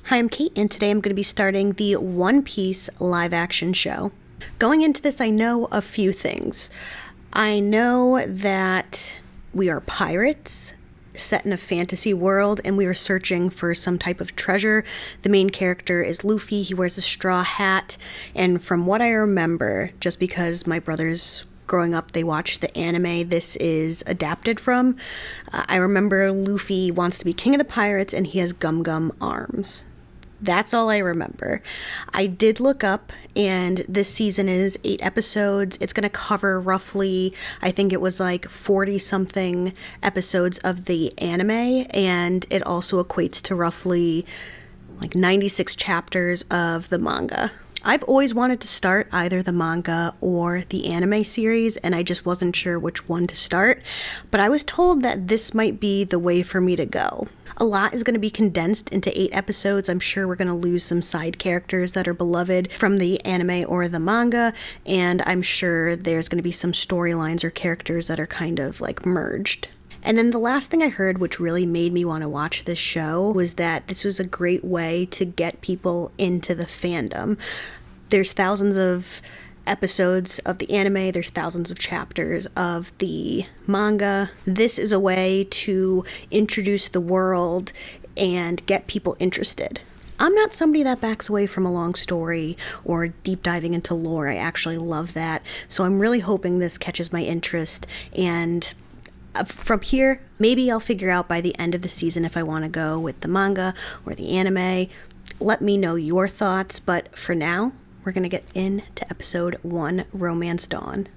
Hi, I'm Kate, and today I'm going to be starting the One Piece live action show. Going into this, I know a few things. I know that we are pirates set in a fantasy world, and we are searching for some type of treasure. The main character is Luffy. He wears a straw hat, and from what I remember, just because my brothers growing up, they watched the anime this is adapted from, I remember Luffy wants to be king of the pirates, and he has Gum Gum arms. That's all I remember. I did look up, and this season is 8 episodes. It's going to cover roughly, I think it was like 40-something episodes of the anime, and it also equates to roughly like 96 chapters of the manga. I've always wanted to start either the manga or the anime series, and I just wasn't sure which one to start, but I was told that this might be the way for me to go. A lot is going to be condensed into 8 episodes. I'm sure we're going to lose some side characters that are beloved from the anime or the manga, and I'm sure there's going to be some storylines or characters that are kind of like merged. And then the last thing I heard, which really made me want to watch this show, was that this was a great way to get people into the fandom. There's thousands of episodes of the anime, there's thousands of chapters of the manga. This is a way to introduce the world and get people interested. I'm not somebody that backs away from a long story or deep diving into lore. I actually love that. So I'm really hoping this catches my interest, and from here, maybe I'll figure out by the end of the season if I want to go with the manga or the anime. Let me know your thoughts, but for now, we're going to get into episode 1, Romance Dawn.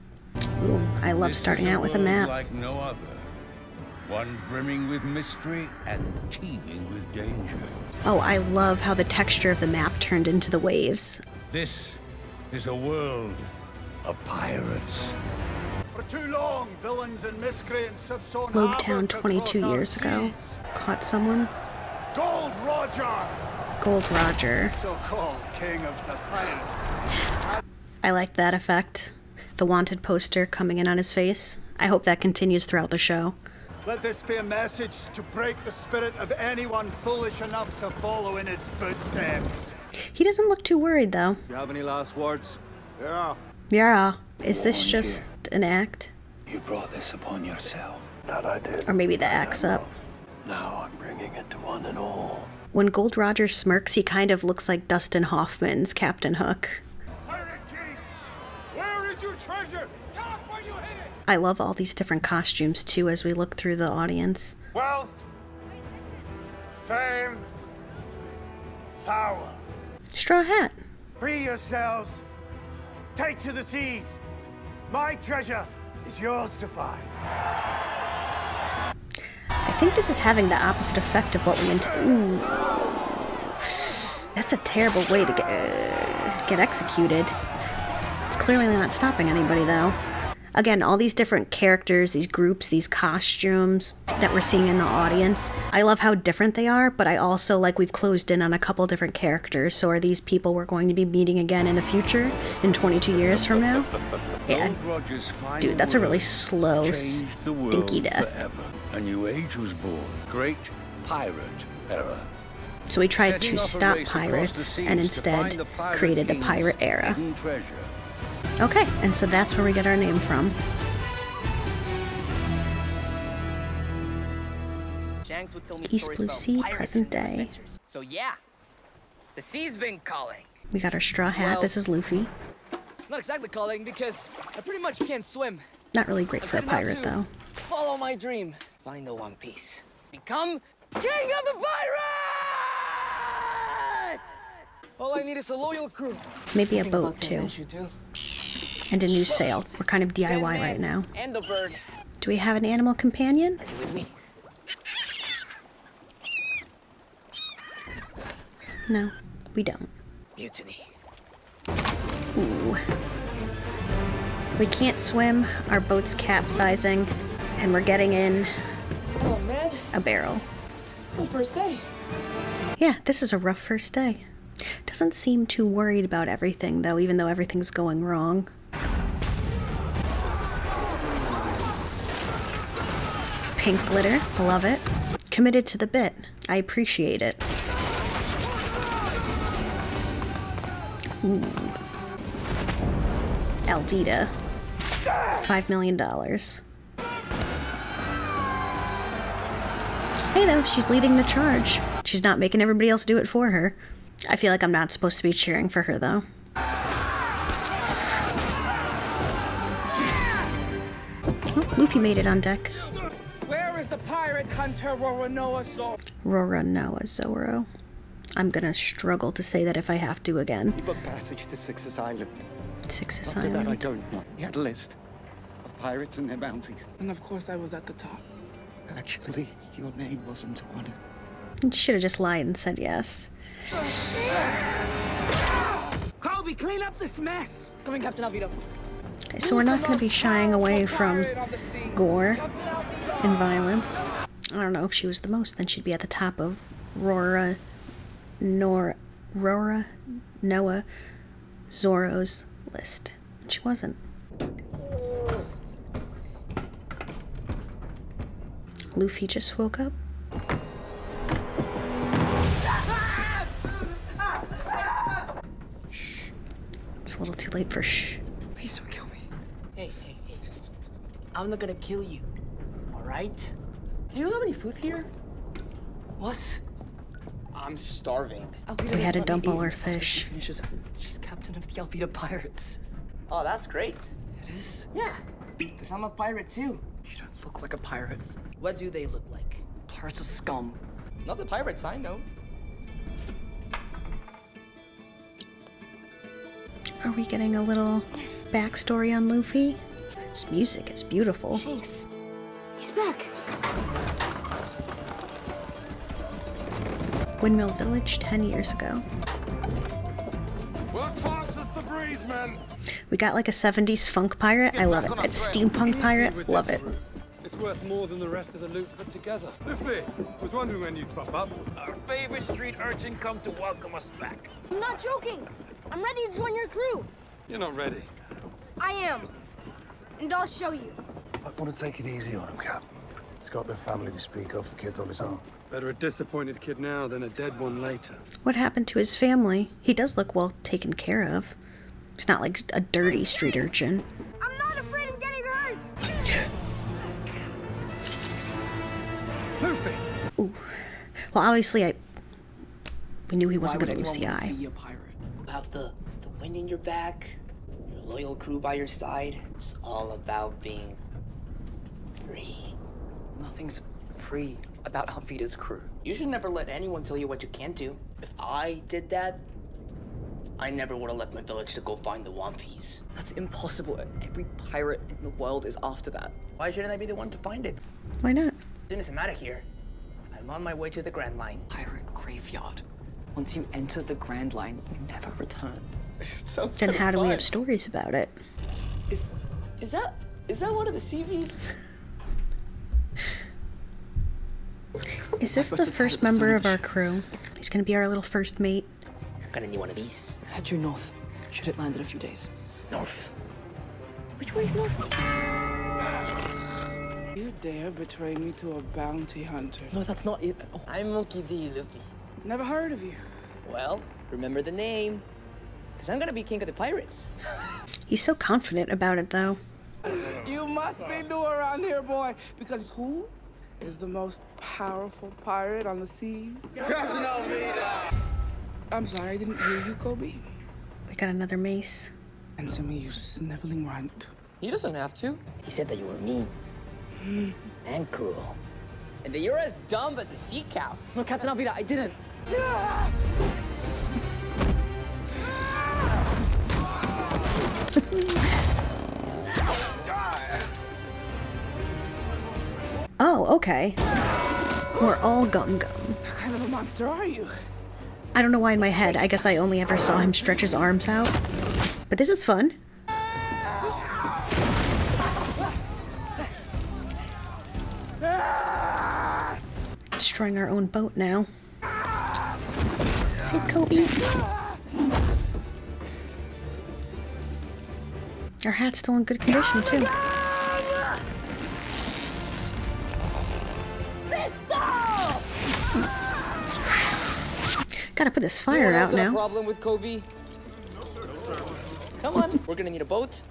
Ooh, I love starting out with a map. Like no other. One brimming with mystery and teeming with danger. Oh, I love how the texture of the map turned into the waves. This is a world of pirates. For too long, villains and miscreants have sown Lobetown 22 years ago. Caught someone. Gold Roger! Gold Roger. So-called king of the pirates. I like that effect. The wanted poster coming in on his face. I hope that continues throughout the show. Let this be a message to break the spirit of anyone foolish enough to follow in its footsteps. He doesn't look too worried, though. Do you have any last words? Yeah. Yeah. Is this just an act? You brought this upon yourself. That I did. Or maybe the act's up. Now I'm bringing it to one and all. When Gold Roger smirks, he kind of looks like Dustin Hoffman's Captain Hook. Pirate King! Where is your treasure? Tell us where you hid it! I love all these different costumes, too, as we look through the audience. Wealth, fame, power. Straw hat. Free yourselves. Take to the seas. My treasure is yours to find. I think this is having the opposite effect of what we Ooh. That's a terrible way to get executed. It's clearly not stopping anybody, though. Again, all these different characters, these groups, these costumes that we're seeing in the audience. I love how different they are, but I also like we've closed in on a couple different characters. So are these people we're going to be meeting again in the future, in 22 years from now? Yeah. Dude, that's a really slow, stinky death. Forever. A new age was born. Great pirate era. So we tried to stop pirates and instead created the pirate era. Okay, and so that's where we get our name from. East Blue Sea, present day. So yeah, the sea's been calling. We got our straw hat. Well, this is Luffy. Not exactly calling because I pretty much can't swim. Not really great for a pirate, though. Follow my dream. Find the One Piece. Become king of the pirates! All I need is a loyal crew. Maybe a boat, too. And a new sail. We're kind of DIY right now. And a bird. Do we have an animal companion? Are you with me? No, we don't. Mutiny. Ooh. We can't swim, our boat's capsizing, and we're getting in Oh man, a barrel. it's my first day. Yeah, this is a rough first day. Doesn't seem too worried about everything, though, even though everything's going wrong. Pink glitter, love it. Committed to the bit. I appreciate it. Ooh. Alvida. $5 million. Hey though, she's leading the charge. She's not making everybody else do it for her. I feel like I'm not supposed to be cheering for her though. Oh, Luffy made it on deck. Where is the pirate hunter Roronoa Zoro? Roronoa Zoro. I'm gonna struggle to say that if I have to again. He booked passage to Six's Island. Six's After that, I Island. don't know. He had a list of pirates and their bounties. And of course I was at the top. Actually, your name wasn't on it. Should have just lied and said yes. Kobe, clean up this mess! Coming, Captain Alvida. Okay, so we're not going to be shying away from gore and violence. I don't know if she was the most, then she'd be at the top of Noah Zoro's list. She wasn't. Luffy just woke up. Shh. It's a little too late for shh. Please don't kill me. Hey. I'm not gonna kill you. Alright? Do you have any food here? What? I'm starving. We had to dump all our fish. She's captain of the Alvida Pirates. Oh, that's great. It is? Yeah. Because I'm a pirate too. You don't look like a pirate. What do they look like? Pirates are scum. Not the pirates, I know. Are we getting a little backstory on Luffy? His music is beautiful. Thanks. He's back. Windmill Village 10 years ago. Work fast as the breeze, man. We got like a 70s funk pirate. I love it. A steampunk pirate. Love it. It's worth more than the rest of the loot put together. Luffy, was wondering when you'd pop up. Our favorite street urchin come to welcome us back. I'm not joking. I'm ready to join your crew. You're not ready. I am. And I'll show you. I want to take it easy on him, Cap. He's got no family to speak of. The kid's on his own. Better a disappointed kid now than a dead one later. What happened to his family? He does look well taken care of. He's not like a dirty street urchin. I'm not afraid of getting hurt. Luffy! Ooh. Well, obviously, we knew he wasn't going to lose the eye. Be a pirate. You have the wind in your back, your loyal crew by your side. It's all about being free. Nothing's free about Alvida's crew. You should never let anyone tell you what you can't do. If I did that, I never would have left my village to go find the One Piece. That's impossible. Every pirate in the world is after that. Why shouldn't I be the one to find it? Why not? As soon as I'm out of here, I'm on my way to the Grand Line. Pirate graveyard. Once you enter the Grand Line, you never return. Sounds Then kinda how do we fun. have stories about it? Is that one of the sea beasts? Is this the first member of our crew? He's going to be our little first mate. Got a new one of these. Head due north. Should it land in a few days? North. Which way is north? You dare betray me to a bounty hunter? No, that's not it. Oh, I'm Monkey D. Luffy. Never heard of you. Well, remember the name. Because I'm gonna be king of the pirates. He's so confident about it, though. You must be new around here, boy. Because who is the most powerful pirate on the seas? Captain Alvida! I'm sorry, I didn't hear you, Kobe. We got another mace. Answer me, you sniveling runt. He doesn't have to. He said that you were mean. And cruel. And that you're as dumb as a sea cow. No, Captain Alvida, I didn't. Oh, okay. We're all Gum Gum. What kind of a monster are you? I don't know why in my head, I guess I only ever saw him stretch his arms out. But this is fun. Destroying our own boat now. Save Kobe. Our hat's still in good condition, too. Gotta put this fire out now. Problem with Kobe? Come on, we're gonna need a boat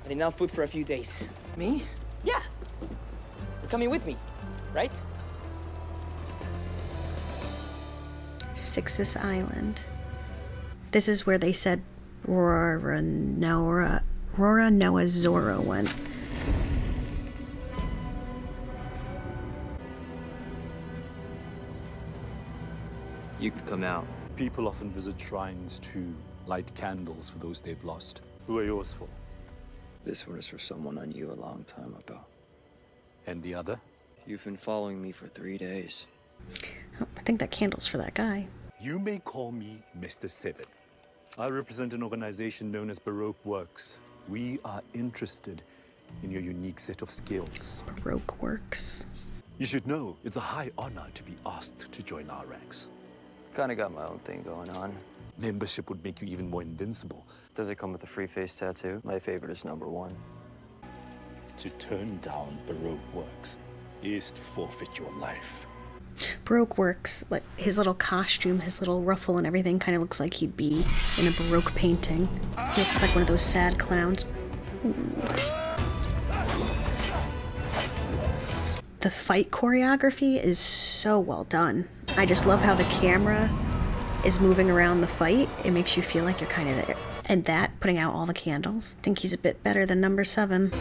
and enough food for a few days. Me? Yeah. You're coming with me, right? Sixus Island. This is where they said Rora Noah Zoro went. You could come out. People often visit shrines to light candles for those they've lost. Who are yours for? This one is for someone I knew a long time ago. And the other? You've been following me for 3 days. Oh, I think that candle's for that guy. You may call me Mr. Seven. I represent an organization known as Baroque Works. We are interested in your unique set of skills. Baroque Works. You should know, it's a high honor to be asked to join our ranks. Kinda got my own thing going on. Membership would make you even more invincible. Does it come with a free face tattoo? My favorite is #1. To turn down Baroque Works is to forfeit your life. Baroque Works, like his little costume, his little ruffle and everything kind of looks like he'd be in a Baroque painting. He looks like one of those sad clowns. Ooh. The fight choreography is so well done. I just love how the camera is moving around the fight. It makes you feel like you're kind of there. And that, putting out all the candles, I think he's a bit better than number 7.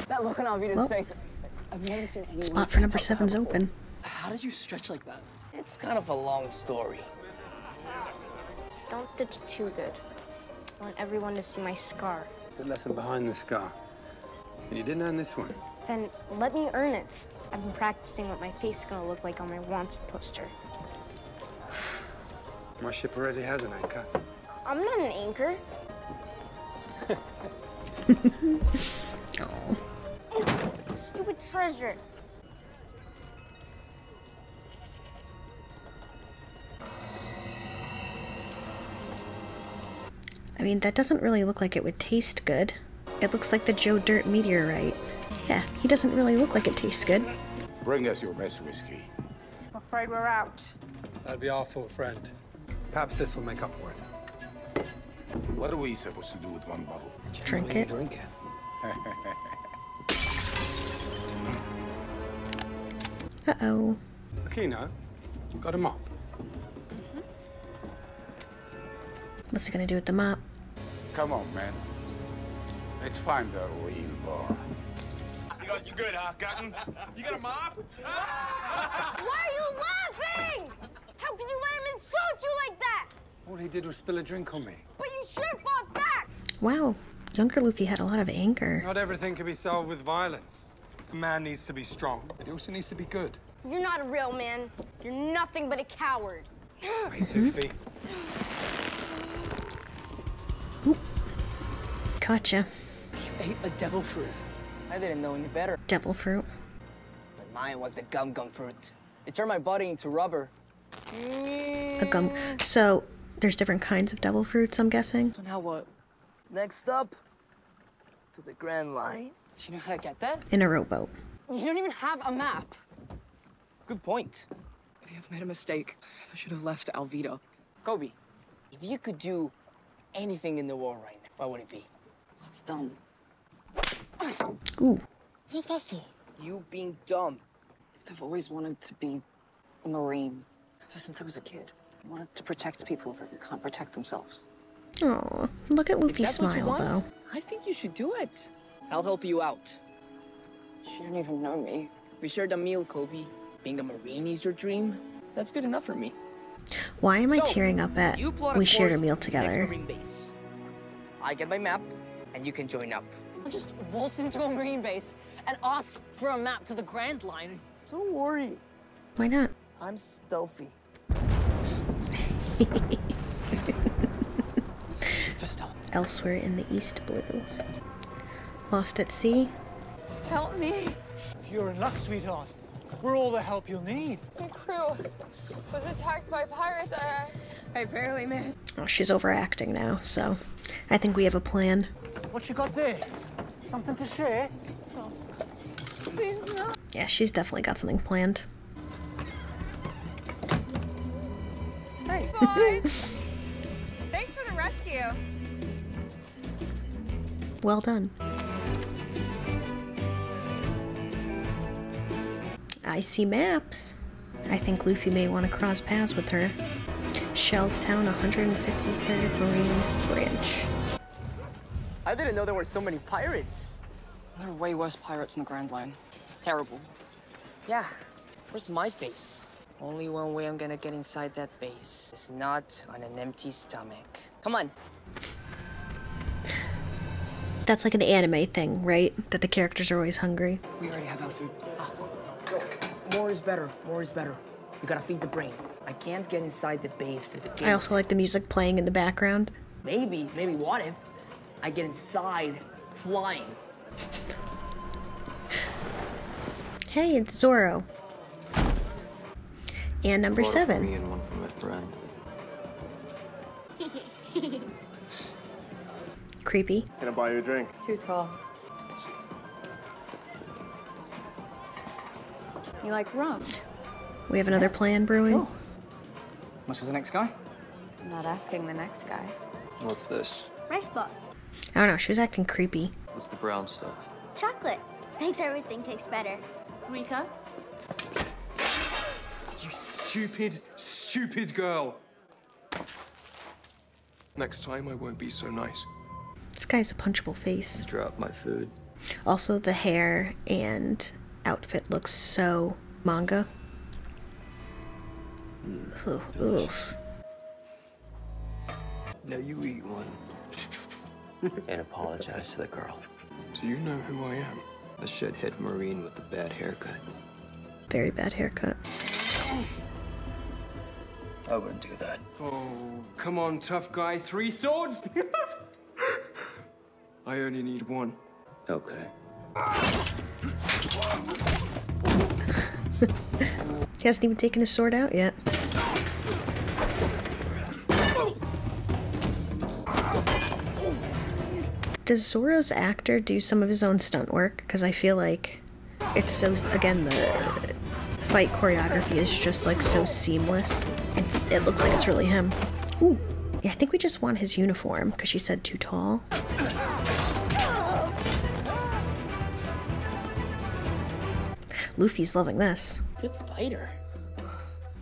That look on Alvida's face. I've never seen anyone. Spot for number 7's open. How did you stretch like that? It's kind of a long story. Don't stitch too good. I want everyone to see my scar. It's a lesson behind the scar. And you didn't earn this one. Then let me earn it. I've been practicing what my face is gonna look like on my wanted poster. My ship already has an anchor. I'm not an anchor. Oh. Stupid treasure. I mean, that doesn't really look like it would taste good. It looks like the Joe Dirt meteorite. Yeah, he doesn't really look like it tastes good. Bring us your best whiskey. I'm afraid we're out. That'd be our fault, friend. Perhaps this will make up for it. What are we supposed to do with one bottle? Drink it. Drink it. Uh-oh. Aquino, got a mop? What's he gonna do with the mop? Come on, man. Let's find a real bar. You good, huh, Cotton? You got a mop? Why are you laughing? How could you let him insult you like that? All he did was spill a drink on me. But you should have fought back. Wow, younger Luffy had a lot of anger. Not everything can be solved with violence. A man needs to be strong, but he also needs to be good. You're not a real man. You're nothing but a coward. Hey, Luffy. Gotcha. You ate a devil fruit. I didn't know any better. Devil fruit. But mine was the gum fruit. It turned my body into rubber. A gum. So, there's different kinds of devil fruits, I'm guessing? So now what? Next up, to the Grand Line. Do you know how to get that? In a rowboat. You don't even have a map. Good point. Maybe I've made a mistake. I should have left Alvida. Kobe, if you could do anything in the war right now, what would it be? It's dumb. Ooh. What's that for? You being dumb. I've always wanted to be a Marine. Ever since I was a kid. I wanted to protect people that can't protect themselves. Aw, look at Luffy If that's what you smile, want, though. I think you should do it. I'll help you out. She don't even know me. We shared a meal, Kobe. Being a Marine is your dream. That's good enough for me. Why am I So, tearing up at you plot a we shared a course meal to the next together? Marine base. I get my map, and you can join up. I'll just waltz into a Marine base and ask for a map to the Grand Line. Don't worry. Why not? I'm stealthy. Elsewhere in the East Blue. Lost at sea? Help me. You're in luck, sweetheart. We're all the help you'll need. My crew was attacked by pirates. I barely managed. Oh, she's overacting now, so I think we have a plan. What you got there? Something to share? Oh. Please no. Yeah, she's definitely got something planned. boys! Thanks for the rescue. Well done. I see maps. I think Luffy may want to cross paths with her. Shellstown, 153rd Marine Branch. I didn't know there were so many pirates. There are way worse pirates in the Grand Line. It's terrible. Yeah, where's my face? Only one way I'm gonna get inside that base is not on an empty stomach. Come on. That's like an anime thing, right? That the characters are always hungry. We already have our food. More is better. More is better. You gotta feed the brain. I can't get inside the base for the gate. I also like the music playing in the background. Maybe what if I get inside flying? Hey, it's Zoro. And number One for 7. me and one for my friend. Creepy. Can I buy you a drink? Too tall. You like rum? We have another plan brewing. Much as the next guy? I'm not asking the next guy. What's this? Rice balls. I don't know, she was acting creepy. What's the brown stuff? Chocolate. Makes everything taste better. Rika? You stupid, stupid girl. Next time I won't be so nice. This guy's a punchable face. Drop my food. Also, the hair and outfit looks so manga. Oof. Now you eat one. And apologize to the girl. Do you know who I am? A shithead Marine with a bad haircut. Very bad haircut. I wouldn't do that. Oh, come on, tough guy. 3 swords? I only need one. Okay. He hasn't even taken his sword out yet. Does Zoro's actor do some of his own stunt work? Because I feel like it's so, again, the fight choreography is just like so seamless. It looks like it's really him. Ooh. Yeah, I think we just want his uniform because she said too tall. Luffy's loving this. Good fighter.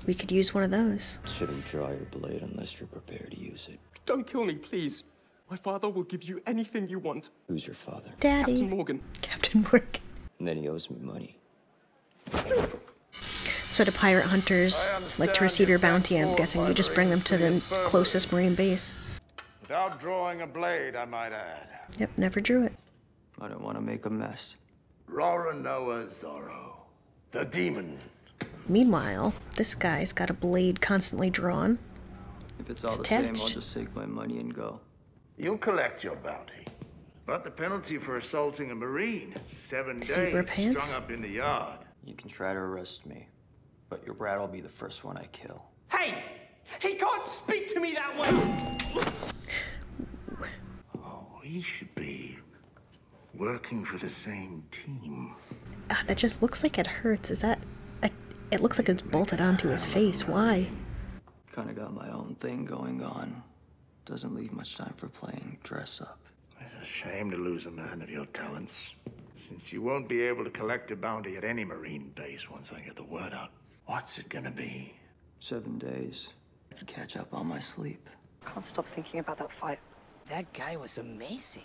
We could use one of those. Shouldn't draw your blade unless you're prepared to use it. Don't kill me, please. My father will give you anything you want. Who's your father? Daddy. Captain Morgan. Captain Morgan. And then he owes me money. So do pirate hunters like to receive your bounty? I'm guessing you just bring them to the closest marine base. Without drawing a blade, I might add. Yep, never drew it. I don't want to make a mess. Roronoa Zoro, the demon. Meanwhile, this guy's got a blade constantly drawn. If it's all the same, I'll just take my money and go. You'll collect your bounty. But the penalty for assaulting a Marine, 7 Zebra days pants? strung up in the yard. You can try to arrest me, but your brat will be the first one I kill. Hey! He can't speak to me that way! Oh, we should be working for the same team. That just looks like it hurts. Is that... It looks like it's bolted onto his face. Why? Kinda got my own thing going on. Doesn't leave much time for playing dress up. It's a shame to lose a man of your talents, since you won't be able to collect a bounty at any Marine base once I get the word out. What's it gonna be? 7 days to catch up on my sleep. Can't stop thinking about that fight. That guy was amazing.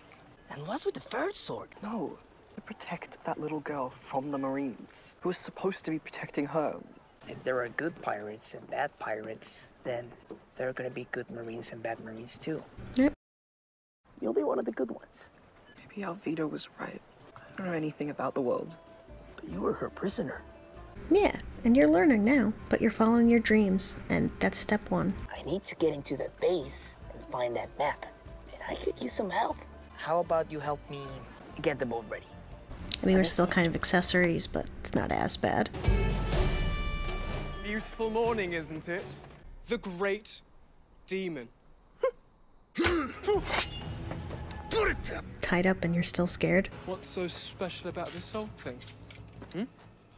And what's with the 3rd sword? No, to protect that little girl from the Marines, who was supposed to be protecting her. If there are good pirates and bad pirates, then there are gonna be good Marines and bad Marines too. Yep. You'll be one of the good ones. Maybe Alvida was right. I don't know anything about the world. But you were her prisoner. Yeah, and you're learning now, but you're following your dreams, and that's step 1. I need to get into the base and find that map. And I could use some help. How about you help me get the boat ready? I mean, we're still kind of accessories, but it's not as bad. Beautiful morning, isn't it? The great demon. Tied up and you're still scared? What's so special about this old thing?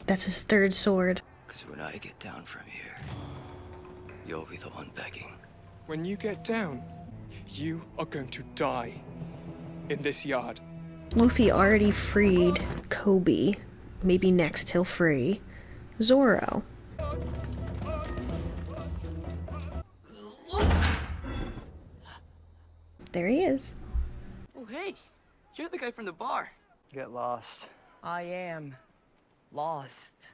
That's his 3rd sword. Because when I get down from here, You'll be the one begging. When you get down, you are going to die in this yard. Luffy already freed Kobe. Maybe next he'll free Zoro. There he is. Oh, hey, you're the guy from the bar. Get lost. I am lost.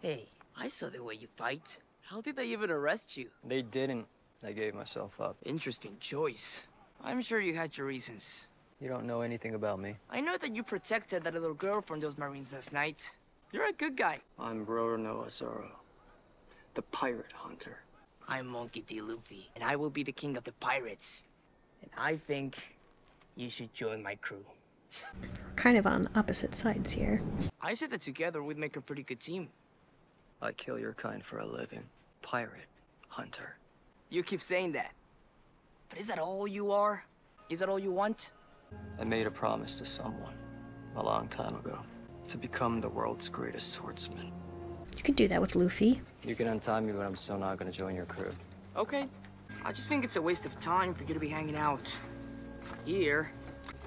Hey, I saw the way you fight. How did they even arrest you? They didn't. I gave myself up. Interesting choice. I'm sure you had your reasons. You don't know anything about me. I know that you protected that little girl from those Marines last night. You're a good guy. I'm Roronoa Zoro, the pirate hunter. I'm Monkey D. Luffy, and I will be the king of the pirates. And I think you should join my crew. Kind of on opposite sides here. I said that together we'd make a pretty good team. I kill your kind for a living. Pirate hunter. You keep saying that. But is that all you are? Is that all you want? I made a promise to someone a long time ago to become the world's greatest swordsman. You could do that with Luffy. You can untie me, but I'm still not going to join your crew. Okay. I just think it's a waste of time for you to be hanging out here.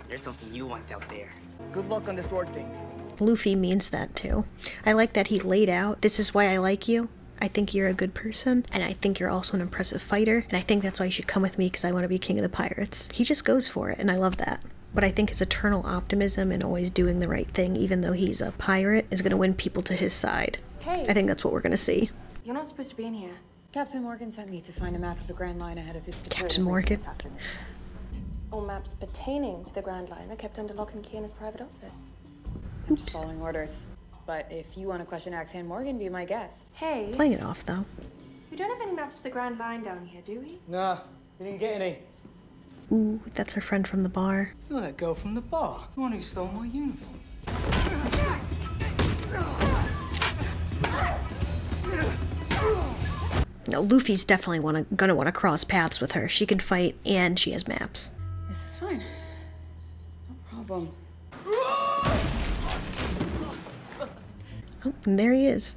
There's something you want out there. Good luck on the sword thing. Luffy means that too. I like that he laid out, this is why I like you. I think you're a good person, and I think you're also an impressive fighter, and I think that's why you should come with me because I want to be king of the pirates. He just goes for it, and I love that. But I think his eternal optimism and always doing the right thing, even though he's a pirate, is going to win people to his side. Hey. I think that's what we're going to see. You're not supposed to be in here. Captain Morgan sent me to find a map of the Grand Line ahead of his Captain Morgan? All maps pertaining to the Grand Line are kept under lock and key in his private office. Oops. Just following orders. But if you want to question Axe-Hand Morgan, be my guest. Hey. Playing it off, though. We don't have any maps to the Grand Line down here, do we? Nah, we didn't get any. Ooh, that's her friend from the bar. You're that girl from the bar, the one who stole my uniform. No, Luffy's definitely gonna want to cross paths with her. She can fight, and she has maps. This is fine. No problem. Oh, and there he is.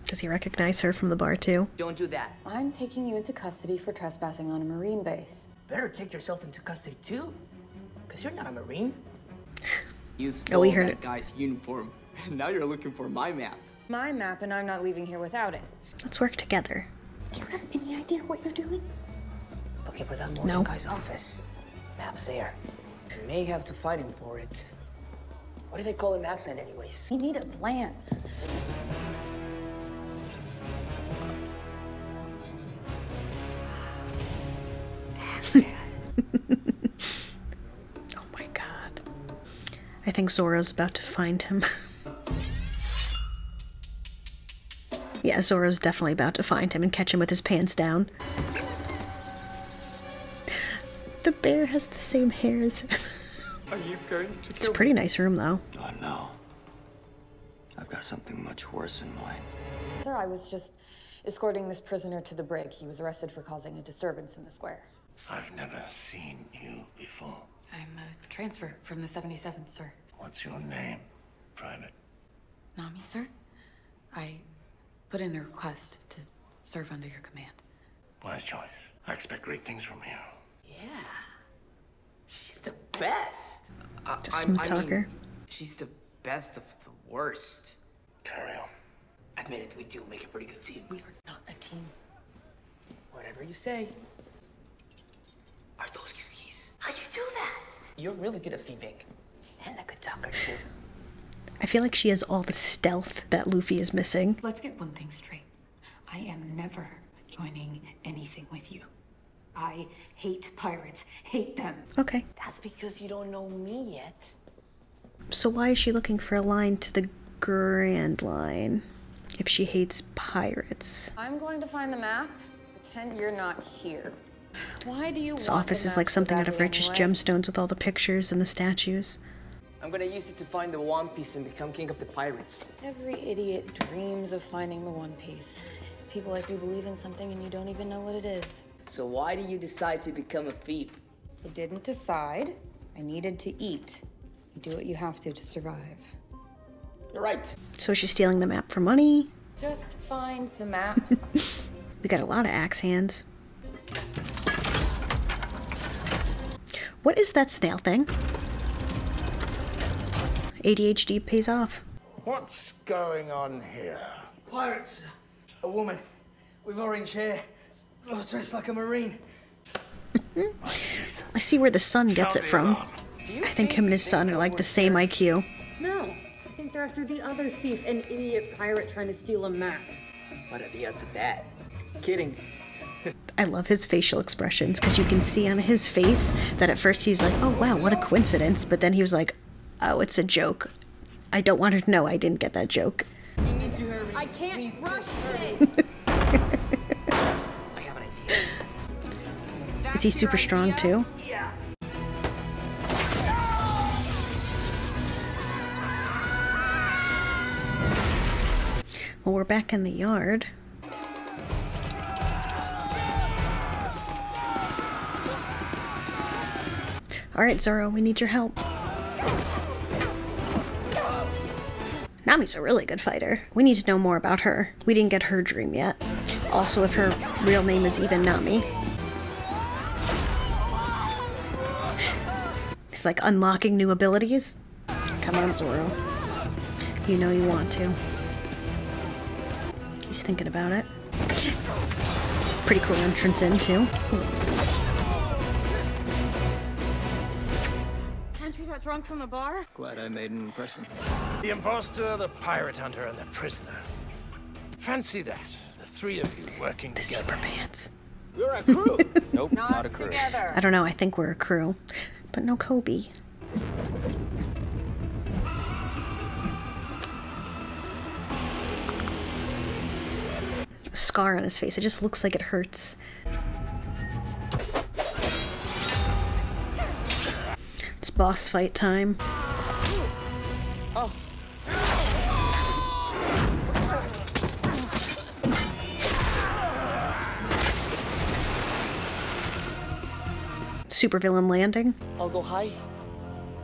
Does he recognize her from the bar, too? Don't do that. I'm taking you into custody for trespassing on a Marine base. Better take yourself into custody too. Because you're not a Marine. You Oh, stole we heard that it. guy's uniform. And now you're looking for my map. My map, and I'm not leaving here without it. Let's work together. Do you have any idea what you're doing? Looking for that Morgan No. guy's office. Map's there. You may have to fight him for it. What do they call him accent anyways? You need a plan. Oh my god. I think Zoro's about to find him. Yeah, Zoro's definitely about to find him and catch him with his pants down. The bear has the same hair as him. Are you going to It's a pretty nice room, though. Oh no. I've got something much worse in mind. Sir, I was just escorting this prisoner to the brig. He was arrested for causing a disturbance in the square. I've never seen you before. I'm a transfer from the 77th, sir. What's your name, Private? Nami, sir? I put in a request to serve under your command. Wise choice. I expect great things from you. Yeah. She's the best. Just smooth talker. She's the best of the worst. Carry on. Admit it, we do make a pretty good team. We are not a team. Whatever you say. Are those skis? How you do that? You're really good at thieving. And a good talker, too. I feel like she has all the stealth that Luffy is missing. Let's get one thing straight. I am never joining anything with you. I hate pirates. Hate them. Okay. That's because you don't know me yet. So why is she looking for a line to the Grand Line if she hates pirates? I'm going to find the map. Pretend you're not here. Why do you This want office the is map like so something out of badly Righteous anyway? Gemstones with all the pictures and the statues. I'm gonna use it to find the One Piece and become king of the pirates. Every idiot dreams of finding the One Piece. People like you believe in something and you don't even know what it is. So why do you decide to become a thief? I didn't decide. I needed to eat. You do what you have to survive. Right. So she's stealing the map for money. Just find the map. We got a lot of axe hands. What is that snail thing? ADHD pays off. What's going on here? Pirates. A woman. With orange hair. Oh, dressed like a Marine. I see where the son gets it from. I think him and his son are like the same IQ. No, I think they're after the other thief, an idiot pirate trying to steal a map. What are the odds of that? Kidding. I love his facial expressions because you can see on his face that at first he's like, oh wow, what a coincidence. But then he was like, oh, it's a joke. I don't want her to know I didn't get that joke. You need to hurry. I can't rush this. I have an idea. Is he super strong too? Yeah. Well, we're back in the yard. Alright, Zoro, we need your help. Nami's a really good fighter. We need to know more about her. We didn't get her dream yet. Also, if her real name is even Nami. It's like unlocking new abilities. Come on, Zoro. You know you want to. He's thinking about it. Pretty cool entrance in, too. Aren't you that drunk from the bar? Glad I made an impression. The imposter, the pirate hunter, and the prisoner. Fancy that. The three of you working together. Zipper pants. We're a crew. Nope, not a crew. Together. I don't know, I think we're a crew. But no Kobe. Scar on his face, it just looks like it hurts. It's boss fight time. Oh. Supervillain landing. I'll go high.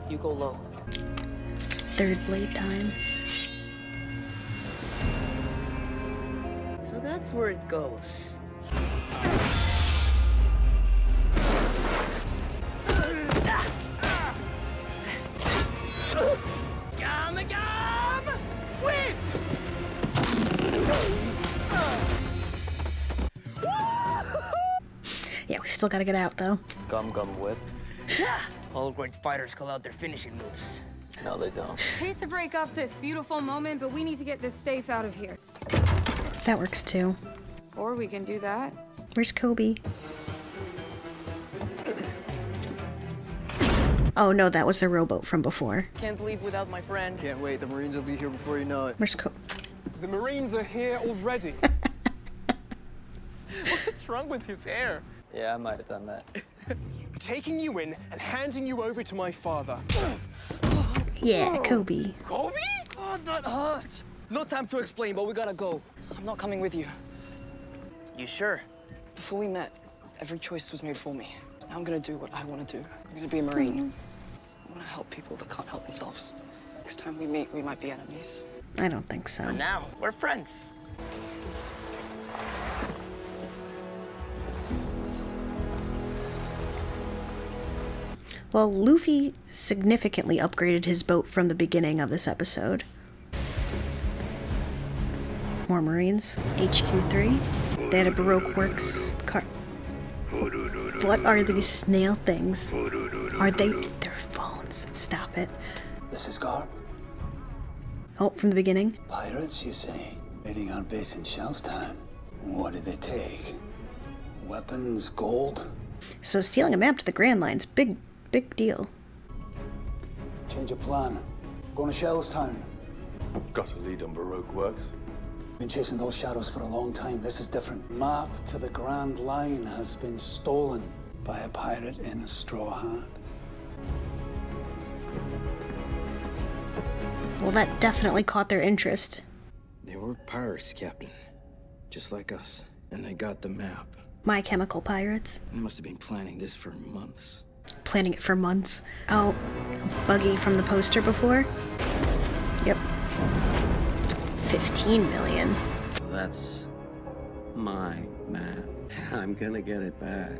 You go low. Third blade time. So that's where it goes. Gam! Whip! Yeah, we still gotta get out though. Gum whip. All great fighters call out their finishing moves. No, they don't. Hate to break up this beautiful moment, but we need to get this safe out of here. That works too. Or we can do that. Where's Kobe? Oh no, that was the rowboat from before. Can't leave without my friend. Can't wait, the Marines will be here before you know it. Where's Kobe? The Marines are here already. What's wrong with his hair? Yeah, I might have done that. Taking you in and handing you over to my father. Yeah, Kobe. Kobe? Oh, that hurt. No time to explain, but we gotta go. I'm not coming with you. You sure? Before we met, every choice was made for me. Now I'm gonna do what I want to do. I'm gonna be a Marine. I want to help people that can't help themselves. Next time we meet, we might be enemies. I don't think so. For now, we're friends. Well, Luffy significantly upgraded his boat from the beginning of this episode. More Marines. HQ3. They had a Baroque Works car. What are these snail things? Are they... They're phones. Stop it. This is Garp. Oh, from the beginning. Pirates, you say? Raiding our base in Shellstown. What did they take? Weapons, gold? So stealing a map to the Grand Line's big deal. Change of plan. Going to Shellstown. Got a lead on Baroque Works. Been chasing those shadows for a long time. This is different. Map to the Grand Line has been stolen by a pirate in a straw hat. Well, that definitely caught their interest. They were pirates, Captain. Just like us. And they got the map. My Chemical Pirates. They must have been planning this for months. Planning it for months. Oh, Buggy from the poster before? Yep. $15 million. That's my map. I'm gonna get it back.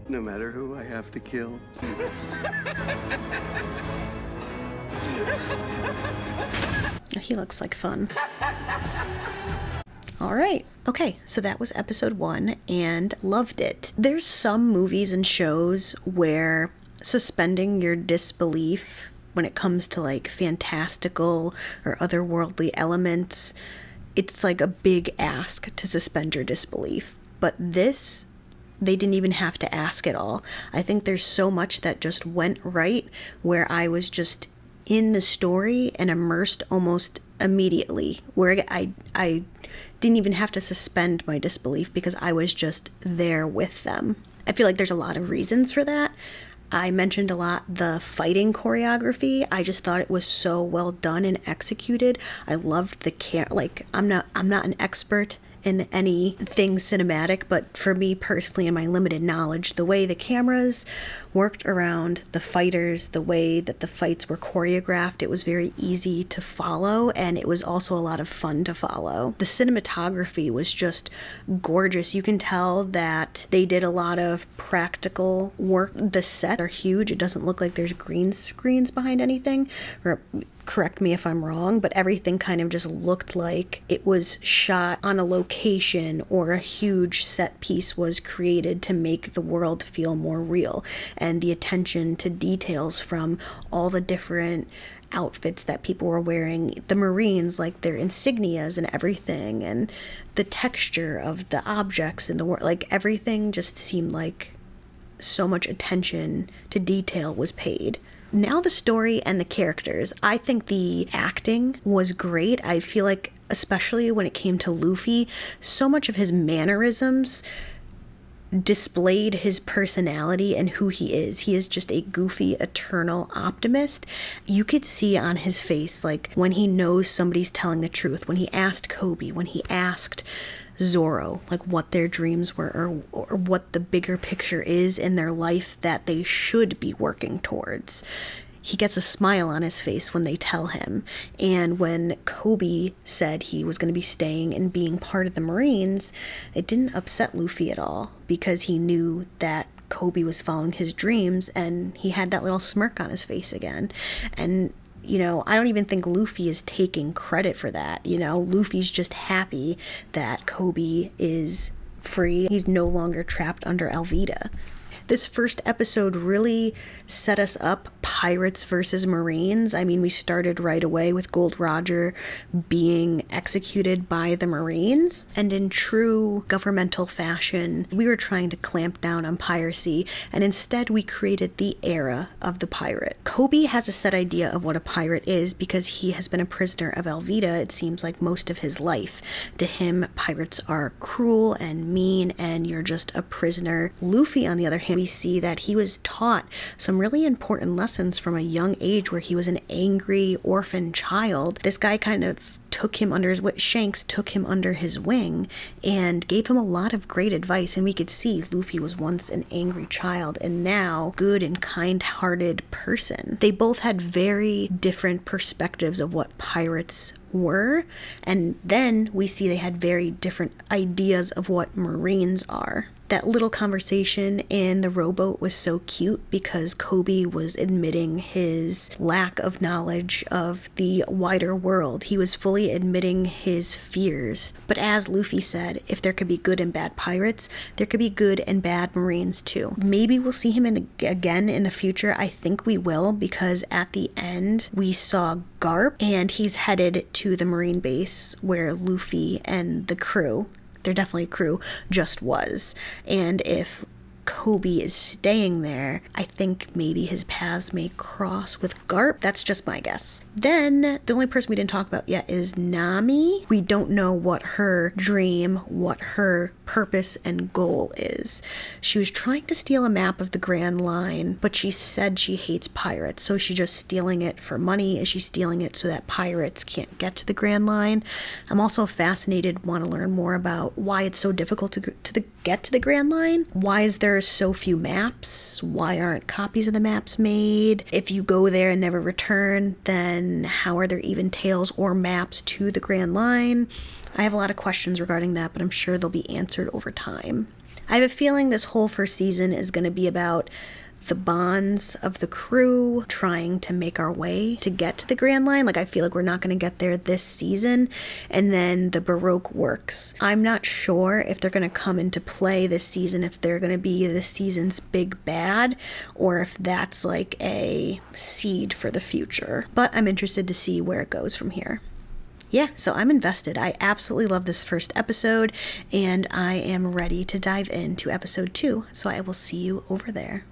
No matter who I have to kill. He looks like fun. All right. Okay, so that was episode 1 and loved it. There's some movies and shows where suspending your disbelief when it comes to like fantastical or otherworldly elements, it's like a big ask to suspend your disbelief. But this, they didn't even have to ask at all. I think there's so much that just went right where I was just in the story and immersed almost immediately, where I didn't even have to suspend my disbelief because I was just there with them. I feel like there's a lot of reasons for that. I mentioned a lot the fighting choreography. I just thought it was so well done and executed. I loved the like I'm not an expert in anything cinematic, but for me personally, in my limited knowledge, the way the cameras worked around the fighters, the way that the fights were choreographed, it was very easy to follow, and it was also a lot of fun to follow. The cinematography was just gorgeous. You can tell that they did a lot of practical work. The sets are huge. It doesn't look like there's green screens behind anything, or correct me if I'm wrong, but everything kind of just looked like it was shot on a location, or a huge set piece was created to make the world feel more real. And the attention to details from all the different outfits that people were wearing, the Marines, like their insignias and everything, and the texture of the objects in the world, like everything just seemed like so much attention to detail was paid. Now the story and the characters. I think the acting was great. I feel like, especially when it came to Luffy, so much of his mannerisms displayed his personality and who he is. He is just a goofy, eternal optimist. You could see on his face, like, when he knows somebody's telling the truth, when he asked Kobe, when he asked Zoro, like what their dreams were, or what the bigger picture is in their life that they should be working towards. He gets a smile on his face when they tell him. And when Kobe said he was going to be staying and being part of the Marines, it didn't upset Luffy at all, because he knew that Kobe was following his dreams, and he had that little smirk on his face again. And you know, I don't even think Luffy is taking credit for that. You know, Luffy's just happy that Kobe is free. He's no longer trapped under Alvida. This first episode really set us up pirates versus Marines. I mean, we started right away with Gold Roger being executed by the Marines, and in true governmental fashion, we were trying to clamp down on piracy, and instead we created the era of the pirate. Kobe has a set idea of what a pirate is because he has been a prisoner of Alvida, it seems like, most of his life. To him, pirates are cruel and mean, and you're just a prisoner. Luffy, on the other hand, we see that he was taught some really important lessons from a young age, where he was an angry orphan child. This guy kind of took him under his wing. Shanks took him under his wing and gave him a lot of great advice, and we could see Luffy was once an angry child and now good and kind-hearted person. They both had very different perspectives of what pirates were, and then we see they had very different ideas of what Marines are. That little conversation in the rowboat was so cute because Kobe was admitting his lack of knowledge of the wider world. He was fully admitting his fears. But as Luffy said, if there could be good and bad pirates, there could be good and bad Marines too. Maybe we'll see him again in the future. I think we will, because at the end we saw Garp, and he's headed to the Marine base where Luffy and the crew, they're definitely a crew, just was. And if Kobe is staying there, I think maybe his paths may cross with Garp. That's just my guess. Then the only person we didn't talk about yet is Nami. We don't know what her dream, what her purpose and goal is. She was trying to steal a map of the Grand Line, but she said she hates pirates. So is she just stealing it for money? Is she stealing it so that pirates can't get to the Grand Line? I'm also fascinated, want to learn more about why it's so difficult to get to the Grand Line. Why is there so few maps? Why aren't copies of the maps made? If you go there and never return, then how are there even tales or maps to the Grand Line? I have a lot of questions regarding that, but I'm sure they'll be answered over time. I have a feeling this whole first season is going to be about the bonds of the crew trying to make our way to get to the Grand Line. Like, I feel like we're not going to get there this season, and then the Baroque works. I'm not sure if they're going to come into play this season, if they're going to be this season's big bad, or if that's like a seed for the future. But I'm interested to see where it goes from here. Yeah, so I'm invested. I absolutely love this first episode, and I am ready to dive into episode 2. So I will see you over there.